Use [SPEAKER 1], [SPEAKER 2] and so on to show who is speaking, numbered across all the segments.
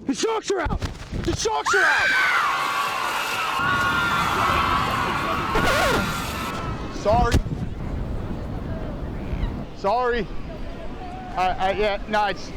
[SPEAKER 1] The sharks are out! The sharks are out! Sorry. Sorry. Yeah, no, it's...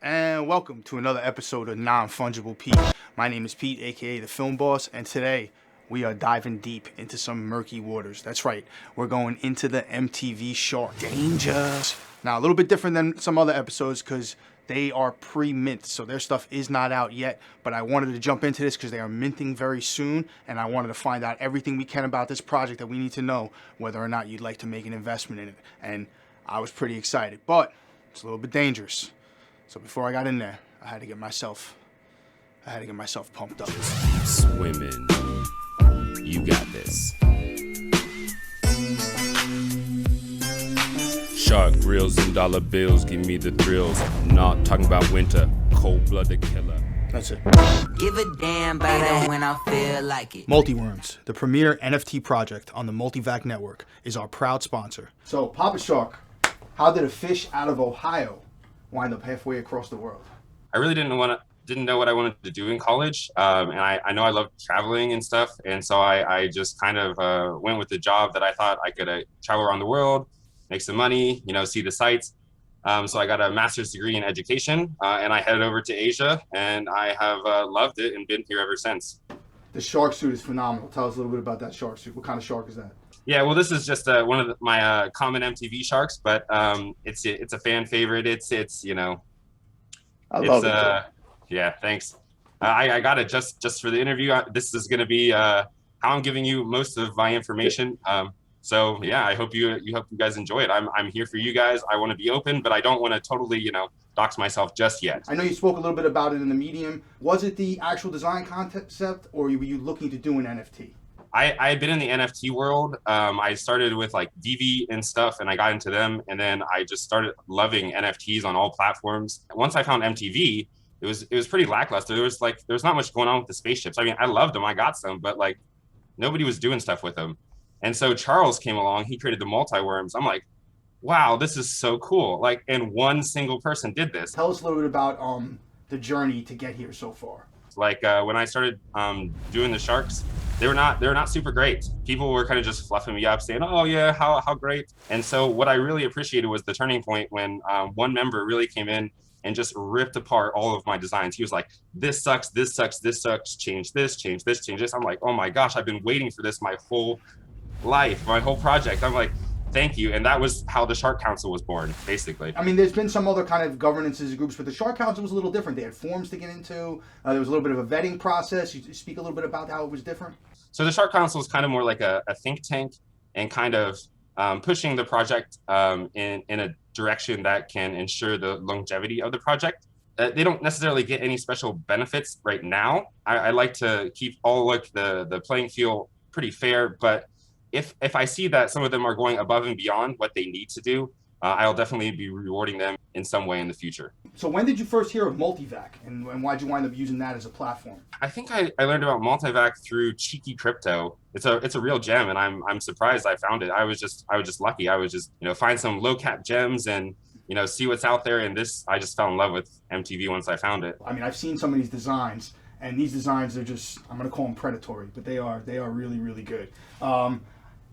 [SPEAKER 1] And welcome to another episode of Non-Fungible Pete. My name is Pete, aka the Film Boss, and today we are diving deep into some murky waters. That's right, we're going into the MTV Sharks. Dangers. Now, a little bit different than some other episodes because they are pre-mint, so their stuff is not out yet, but I wanted to jump into this because they are minting very soon, and I wanted to find out everything we can about this project that we need to know, whether or not you'd like to make an investment in it. And I was pretty excited, but it's a little bit dangerous. So before I got in there, I had to get myself pumped up.
[SPEAKER 2] Keep swimming. You got this. Shark grills and dollar bills give me the thrills. Not talking about winter, cold-blooded killer.
[SPEAKER 1] That's it.
[SPEAKER 3] Give a damn about it when I feel like it.
[SPEAKER 1] Multiworms, the premier NFT project on the MultiVAC network, is our proud sponsor. So, Papa Shark, how did a fish out of Ohio wind up halfway across the world?
[SPEAKER 4] I really didn't know what I wanted to do in college, and I know I loved traveling and stuff, and so I just kind of went with the job that I thought I could travel around the world, make some money, see the sights. So I got a master's degree in education, and I headed over to Asia, and I have loved it and been here ever since.
[SPEAKER 1] The shark suit is phenomenal. Tell us a little bit about that shark suit. What kind of shark is that?
[SPEAKER 4] Yeah, well, this is just one of my common MTV Sharks, but it's a fan favorite. It's
[SPEAKER 1] I love it.
[SPEAKER 4] Yeah, thanks. I got it just for the interview. This is going to be how I'm giving you most of my information. So yeah, I hope you guys enjoy it. I'm here for you guys. I want to be open, but I don't want to totally dox myself just yet.
[SPEAKER 1] I know you spoke a little bit about it in the medium. Was it the actual design concept, or were you looking to do an NFT?
[SPEAKER 4] I had been in the NFT world. I started with like DV and stuff, and I got into them, and then I just started loving NFTs on all platforms. Once I found MTV, it was pretty lackluster. There was not much going on with the spaceships. I mean, I loved them. I got some, but like nobody was doing stuff with them. And so Charles came along. He created the Multiworms. I'm like, wow, this is so cool. Like, and one single person did this.
[SPEAKER 1] Tell us a little bit about the journey to get here so far.
[SPEAKER 4] Like when I started doing the Sharks, they were not super great. People were kind of just fluffing me up, saying, "Oh yeah, how great." And so what I really appreciated was the turning point when one member really came in and just ripped apart all of my designs. He was like, "This sucks, this sucks, this sucks. Change this, change this, change this." I'm like, "Oh my gosh, I've been waiting for this my whole life, my whole project." I'm like, thank you. And that was how the Shark Council was born, basically.
[SPEAKER 1] I mean, there's been some other kind of governances groups, but the Shark Council was a little different. They had forms to get into. There was a little bit of a vetting process. You speak a little bit about how it was different?
[SPEAKER 4] So the Shark Council is kind of more like a think tank and kind of pushing the project in a direction that can ensure the longevity of the project. They don't necessarily get any special benefits right now. I like to keep all like the playing field pretty fair, but if I see that some of them are going above and beyond what they need to do, I'll definitely be rewarding them in some way in the future.
[SPEAKER 1] So when did you first hear of MultiVAC, and why'd you wind up using that as a platform?
[SPEAKER 4] I think I learned about MultiVAC through Cheeky Crypto. It's a real gem, and I'm surprised I found it. I was just lucky. I was just find some low cap gems and see what's out there. And I just fell in love with MTV once I found it.
[SPEAKER 1] I mean, I've seen some of these designs, and these designs are just, I'm gonna call them predatory, but they are really, really good.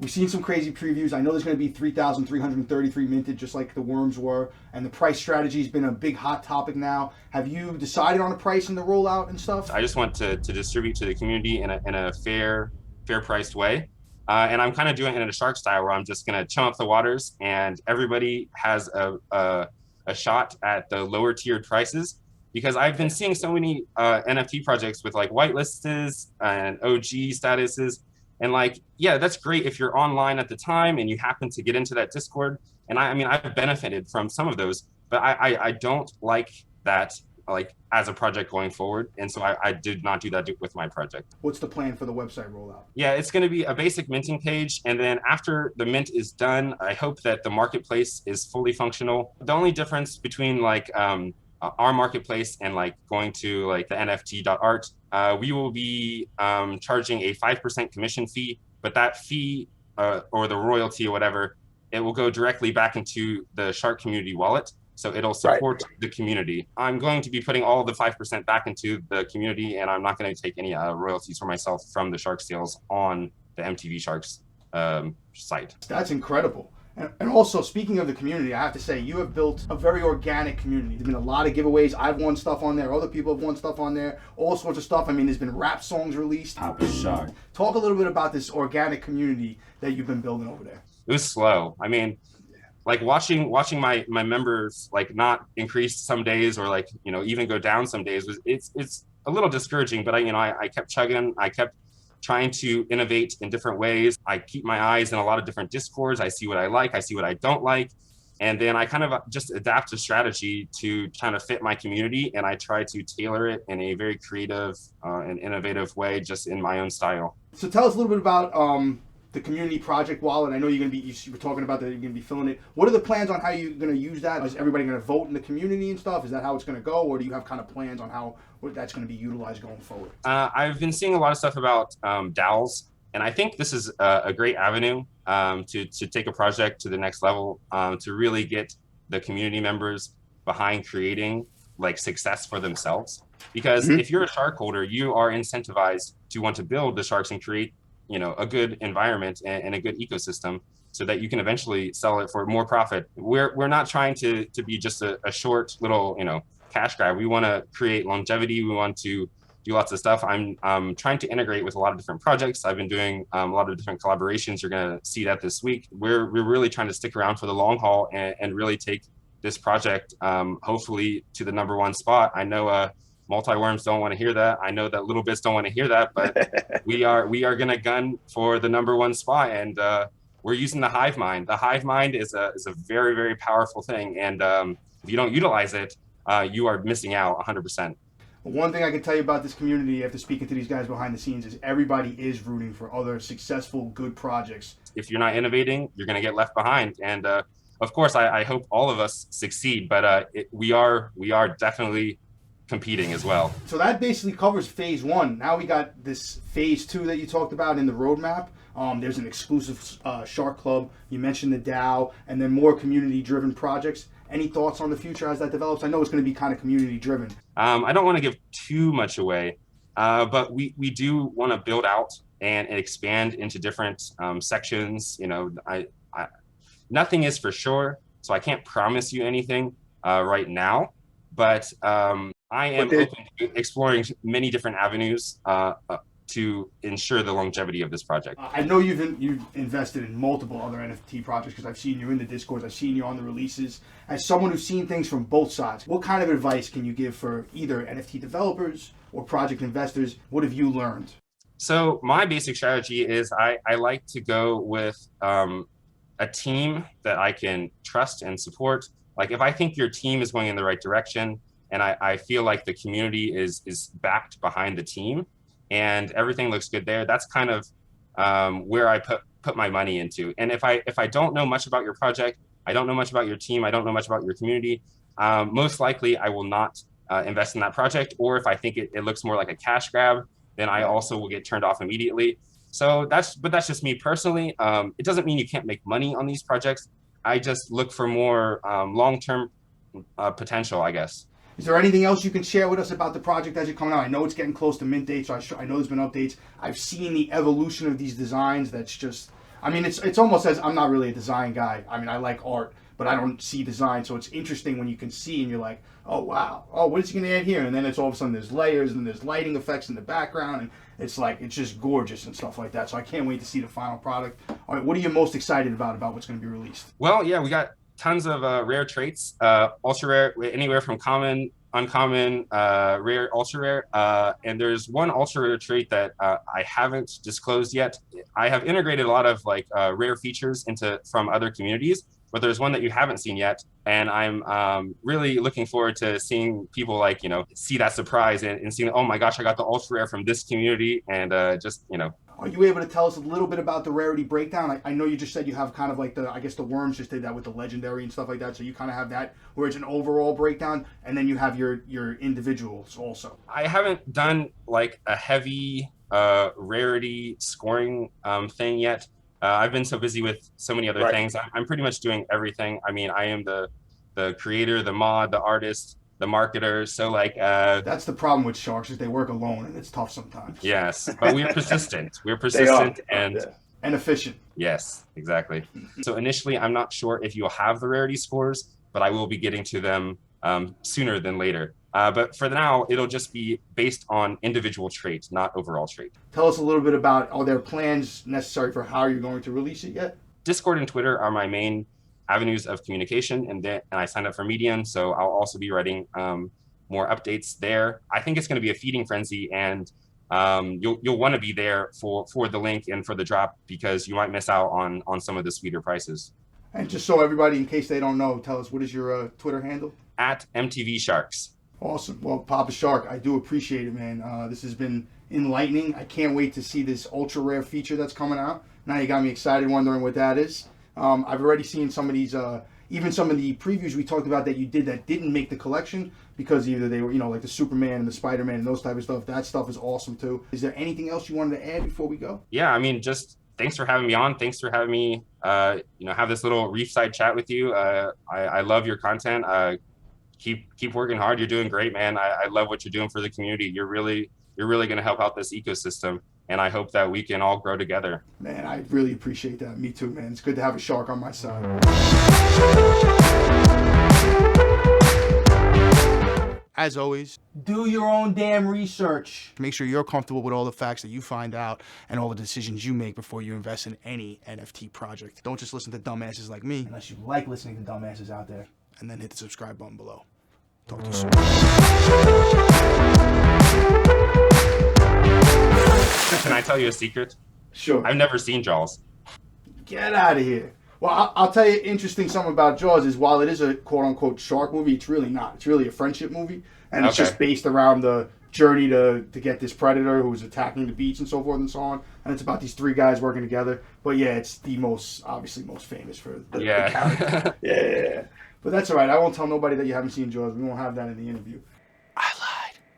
[SPEAKER 1] We've seen some crazy previews. I know there's going to be 3,333 minted, just like the worms were, and the price strategy has been a big hot topic now. Have you decided on a price in the rollout and stuff?
[SPEAKER 4] I just want to distribute to the community in a fair priced way, and I'm kind of doing it in a shark style where I'm just going to chum up the waters, and everybody has a shot at the lower tiered prices. Because I've been seeing so many NFT projects with like whitelists and OG statuses. And like, yeah, that's great if you're online at the time and you happen to get into that Discord. And I mean, I've benefited from some of those, but I don't like that like as a project going forward. And so I did not do that with my project.
[SPEAKER 1] What's the plan for the website rollout? Yeah,
[SPEAKER 4] it's going to be a basic minting page. And then after the mint is done, I hope that the marketplace is fully functional. The only difference between like our marketplace and like going to like the NFT.art, we will be charging a 5% commission fee, but that fee or the royalty or whatever, it will go directly back into the Shark community wallet. So it'll support the community. I'm going to be putting all the 5% back into the community, and I'm not going to take any royalties for myself from the Shark sales on the MTV Sharks site.
[SPEAKER 1] That's incredible. And also, speaking of the community, I have to say, you have built a very organic community. There's been a lot of giveaways. I've won stuff on there. Other people have won stuff on there. All sorts of stuff. I mean, there's been rap songs released.
[SPEAKER 2] Talk
[SPEAKER 1] a little bit about this organic community that you've been building over there.
[SPEAKER 4] It was slow. I mean, like watching my members like not increase some days or like, you know, even go down some days it's a little discouraging, but I kept chugging. I kept trying to innovate in different ways. I keep my eyes in a lot of different discords. I see what I like, I see what I don't like. And then I kind of just adapt a strategy to kind of fit my community. And I try to tailor it in a very creative and innovative way, just in my own style.
[SPEAKER 1] So tell us a little bit about the community project wallet. I know you were talking about that you're going to be filling it. What are the plans on how you're going to use that? Is everybody going to vote in the community and stuff? Is that how it's going to go? Or do you have kind of plans on how that's going to be utilized going forward?
[SPEAKER 4] I've been seeing a lot of stuff about DAOs, and I think this is a great avenue to take a project to the next level, to really get the community members behind creating like success for themselves. Because if you're a shark holder, you are incentivized to want to build the sharks and create, you know, a good environment and a good ecosystem so that you can eventually sell it for more profit. We're not trying to be just a short little, you know, cash grab. We want to create longevity. We want to do lots of stuff. I'm trying to integrate with a lot of different projects. I've been doing a lot of different collaborations. You're going to see that this week. We're really trying to stick around for the long haul and really take this project hopefully to the #1 spot. I know Multiworms don't want to hear that. I know that Little Bits don't want to hear that, but we are going to gun for the #1 spot, and we're using the hive mind. The hive mind is a very, very powerful thing, and if you don't utilize it, you are missing out 100%.
[SPEAKER 1] One thing I can tell you about this community after speaking to these guys behind the scenes is everybody is rooting for other successful, good projects.
[SPEAKER 4] If you're not innovating, you're going to get left behind, and of course, I hope all of us succeed, but we are definitely competing as well.
[SPEAKER 1] So that basically covers phase 1. Now we got this phase 2 that you talked about in the roadmap. There's an exclusive Shark Club. You mentioned the DAO, and then more community-driven projects. Any thoughts on the future as that develops? I know it's going to be kind of community-driven.
[SPEAKER 4] I don't want to give too much away, but we do want to build out and expand into different sections. You know, nothing is for sure, so I can't promise you anything right now. But I am open to exploring many different avenues to ensure the longevity of this project.
[SPEAKER 1] I know you've invested in multiple other NFT projects because I've seen you in the Discords, I've seen you on the releases. As someone who's seen things from both sides, what kind of advice can you give for either NFT developers or project investors? What have you learned?
[SPEAKER 4] So my basic strategy is I like to go with a team that I can trust and support. Like if I think your team is going in the right direction and I feel like the community is backed behind the team and everything looks good there, that's kind of where I put my money into. And if I don't know much about your project, I don't know much about your team, I don't know much about your community, most likely I will not invest in that project. Or if I think it looks more like a cash grab, then I also will get turned off immediately. So that's just me personally. It doesn't mean you can't make money on these projects. I just look for more long-term potential, I guess.
[SPEAKER 1] Is there anything else you can share with us about the project as it comes out? I know it's getting close to mint date, so I know there's been updates. I've seen the evolution of these designs. That's just, I mean, it's almost as, I'm not really a design guy. I mean, I like art, but I don't see design. So it's interesting when you can see and you're like, oh, wow. Oh, what is he going to add here? And then it's all of a sudden there's layers and there's lighting effects in the background. And it's like, it's just gorgeous and stuff like that. So I can't wait to see the final product. All right, what are you most excited about what's going to be released?
[SPEAKER 4] Well, yeah, we got tons of rare traits, ultra rare, anywhere from common, uncommon, rare, ultra rare. And there's one ultra rare trait that I haven't disclosed yet. I have integrated a lot of like rare features from other communities, but there's one that you haven't seen yet. And I'm really looking forward to seeing people see that surprise and seeing, oh my gosh, I got the ultra rare from this community, and just,
[SPEAKER 1] Are you able to tell us a little bit about the rarity breakdown? I know you just said you have kind of like I guess the Worms just did that with the legendary and stuff like that. So you kind of have that where it's an overall breakdown, and then you have your individuals also.
[SPEAKER 4] I haven't done like a heavy rarity scoring thing yet. I've been so busy with so many other things. I'm pretty much doing everything. I mean, I am the creator, the mod, the artist, the marketer. So like
[SPEAKER 1] that's the problem with Sharks is they work alone and it's tough sometimes.
[SPEAKER 4] Yes, but we're persistent. We're persistent and
[SPEAKER 1] efficient.
[SPEAKER 4] Yes, exactly. So initially, I'm not sure if you'll have the rarity scores, but I will be getting to them sooner than later. But for now, it'll just be based on individual trait, not overall trait.
[SPEAKER 1] Tell us a little bit about, are there plans necessary for how you're going to release it yet?
[SPEAKER 4] Discord and Twitter are my main avenues of communication, and I signed up for Medium, so I'll also be writing more updates there. I think it's going to be a feeding frenzy, and you'll want to be there for the link and for the drop, because you might miss out on some of the sweeter prices.
[SPEAKER 1] And just so everybody, in case they don't know, tell us, what is your Twitter handle?
[SPEAKER 4] At MTV Sharks.
[SPEAKER 1] Awesome. Well, Papa Shark, I do appreciate it, man. This has been enlightening. I can't wait to see this ultra rare feature that's coming out. Now you got me excited, wondering what that is. I've already seen some of these, even some of the previews we talked about that you did that didn't make the collection because either they were, like the Superman and the Spider-Man and those type of stuff. That stuff is awesome too. Is there anything else you wanted to add before we go?
[SPEAKER 4] Yeah, I mean, just thanks for having me on. Thanks for having me, have this little Reefside chat with you. I love your content. Keep working hard. You're doing great, man. I love what you're doing for the community. You're really going to help out this ecosystem. And I hope that we can all grow together.
[SPEAKER 1] Man, I really appreciate that. Me too, man. It's good to have a shark on my side. As always, do your own damn research. Make sure you're comfortable with all the facts that you find out and all the decisions you make before you invest in any NFT project. Don't just listen to dumbasses like me, unless you like listening to dumbasses out there. And then hit the subscribe button below. Talk to you soon.
[SPEAKER 4] Can I tell you a secret?
[SPEAKER 1] Sure.
[SPEAKER 4] I've never seen Jaws.
[SPEAKER 1] Get out of here. Well, I'll tell you interesting something about Jaws is while it is a quote-unquote shark movie, it's really not. It's really a friendship movie. And it's just based around the journey to get this predator who's attacking the beach and so forth and so on. And it's about these three guys working together. But yeah, it's the most famous for the character. Yeah. But that's all right. I won't tell nobody that you haven't seen Jaws. We won't have that in the interview.